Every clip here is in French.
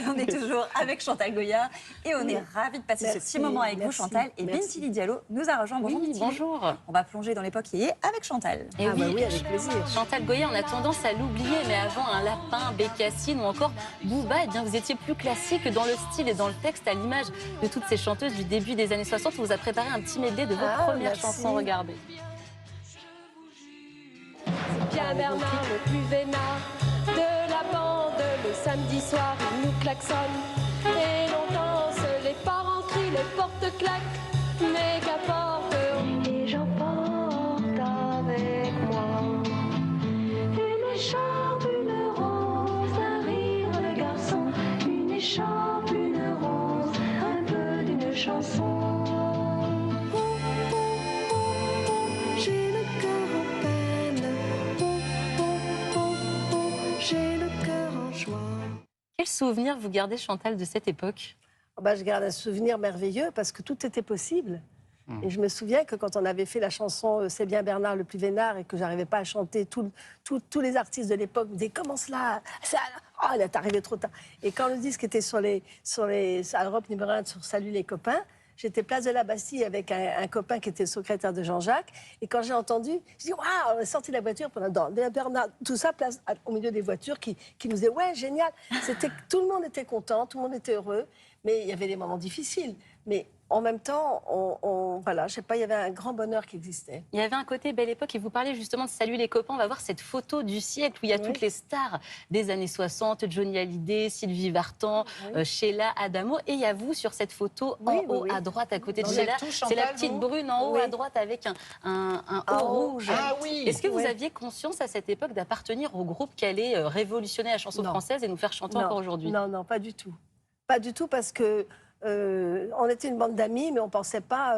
On est toujours avec Chantal Goya et on est ravis de passer ce petit moment avec vous, Chantal. Et Bintili Diallo nous a rejoint. Bonjour Bintili. Bonjour. On va plonger dans l'époque yéyé avec Chantal. Et oui, avec plaisir. Chantal Goya, on a tendance à l'oublier, mais avant un lapin, Bécassine ou encore Booba, eh bien, vous étiez plus classique dans le style et dans le texte, à l'image de toutes ces chanteuses du début des années 60. On vous a préparé un petit medley de vos premières chansons. Regardez. C'est bien Bernard, le plus vénard de la bande. Le samedi soir, il nous klaxonne et l'on danse. Les parents crient, les portes claquent, mais qu'importe. Et j'emporte avec moi une écharpe, une rose, un rire de garçon, une écharpe, une rose, un peu d'une chanson. J'ai le cœur en peine, j'ai le cœur en joie. Quel souvenir vous gardez, Chantal, de cette époque? Je garde un souvenir merveilleux parce que tout était possible. Et je me souviens que quand on avait fait la chanson C'est bien Bernard le plus vénard et que j'arrivais pas à chanter, tous les artistes de l'époque me disaient comment cela oh, elle est arrivée trop tard. Et quand le disque était sur Europe numéro 1 sur Salut les copains, j'étais place de la Bastille avec un copain qui était le secrétaire de Jean-Jacques. Et quand j'ai entendu, je dis waouh, on est sorti de la voiture dans Bernard, tout ça place au milieu des voitures qui nous disaient ouais génial. Tout le monde était content, tout le monde était heureux, mais il y avait des moments difficiles. Mais en même temps, voilà, je sais pas, il y avait un grand bonheur qui existait. Il y avait un côté belle époque et vous parlez justement de Salut les copains. On va voir cette photo du siècle où il y a toutes les stars des années 60, Johnny Hallyday, Sylvie Vartan, Sheila, Adamo. Et il y a vous sur cette photo en haut à droite à côté de Sheila. C'est la petite brune en haut à droite avec un haut rouge. Ah oui. Est-ce que vous aviez conscience à cette époque d'appartenir au groupe qui allait révolutionner la chanson française et nous faire chanter encore aujourd'hui? Non, non, pas du tout. Pas du tout parce que on était une bande d'amis, mais on pensait pas,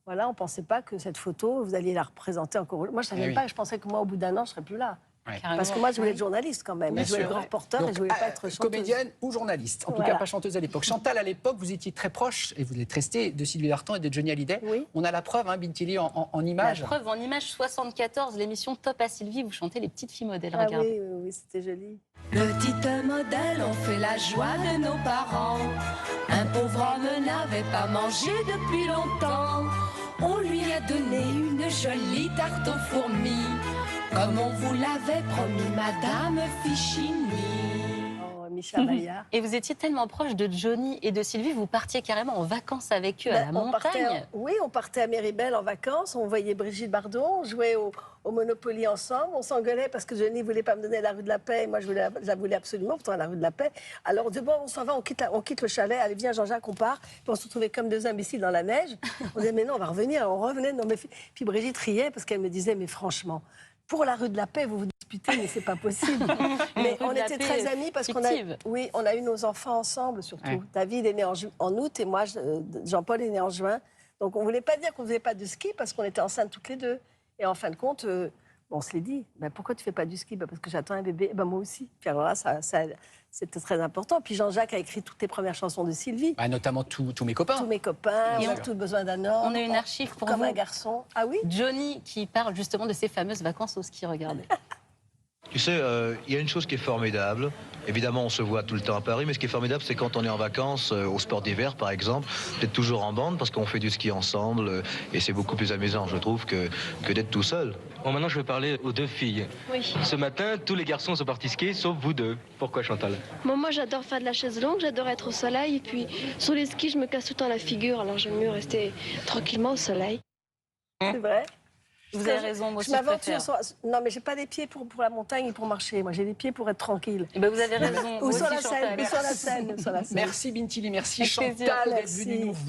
on pensait pas que cette photo, vous alliez la représenter encore. Moi, je savais pas. Je pensais que moi, au bout d'un an, je serais plus là. Parce que moi, je voulais être journaliste quand même. Je voulais être grand reporter. Donc, et je voulais pas être chanteuse. Comédienne ou journaliste. En tout cas, pas chanteuse à l'époque. Chantal, à l'époque, vous étiez très proche, et vous êtes restée, de Sylvie Vartan et de Johnny Hallyday. Oui. On a la preuve, Bintili, en images. La preuve en image 74, l'émission Top à Sylvie, vous chantez les petites filles modèles. Ah Regardez. oui, c'était joli. Petite modèle, on fait la joie de nos parents. Un pauvre homme n'avait pas mangé depuis longtemps. On lui a donné une jolie tarte aux fourmis, comme on vous l'avait promis, Madame Fichini. Oh, Michel Maillard. Et vous étiez tellement proche de Johnny et de Sylvie, vous partiez carrément en vacances avec eux à la montagne. On partait à Méribel en vacances, on voyait Brigitte Bardot, on jouait au Monopoly ensemble, on s'engueulait parce que Johnny ne voulait pas me donner la rue de la Paix, et moi je la voulais absolument, pourtant la rue de la Paix. Alors on dit bon, on s'en va, on quitte le chalet, allez viens Jean-Jacques, on part. Puis on se retrouvait comme deux imbéciles dans la neige. On disait mais non, on va revenir, on revenait. Non, mais... Puis Brigitte riait parce qu'elle me disait mais franchement, pour la rue de la Paix, vous vous disputez, mais c'est pas possible. Mais on était très amis parce qu'on a eu nos enfants ensemble surtout. Ouais. David est né en août et moi, Jean-Paul est né en juin. Donc on voulait pas dire qu'on faisait pas de ski parce qu'on était enceintes toutes les deux. Et en fin de compte, on se l'est dit, pourquoi tu fais pas du ski? Parce que j'attends un bébé. Moi aussi. Puis alors là, c'était très important. Puis Jean-Jacques a écrit toutes les premières chansons de Sylvie. Notamment tous mes copains. Tous mes copains, on a tout besoin d'un homme. On a une archive pour comme vous. Un garçon. Ah oui? Johnny qui parle justement de ses fameuses vacances au ski, regardez. Tu sais, il y a une chose qui est formidable. Évidemment, on se voit tout le temps à Paris, mais ce qui est formidable, c'est quand on est en vacances, au sport d'hiver, par exemple, d'être toujours en bande, parce qu'on fait du ski ensemble, et c'est beaucoup plus amusant, je trouve, que d'être tout seul. Bon, maintenant, je vais parler aux deux filles. Oui. Ce matin, tous les garçons sont partis skier, sauf vous deux. Pourquoi, Chantal? Bon, moi, j'adore faire de la chaise longue, j'adore être au soleil, et puis sur les skis, je me casse tout le temps la figure, alors j'aime mieux rester tranquillement au soleil. C'est vrai? Vous avez raison, moi aussi je préfère. Non, mais j'ai pas des pieds pour la montagne et pour marcher. Moi, j'ai des pieds pour être tranquille. Et vous avez raison. Ou sur la scène, sur la scène. Merci Bintili, merci Chantal d'être venue nous voir.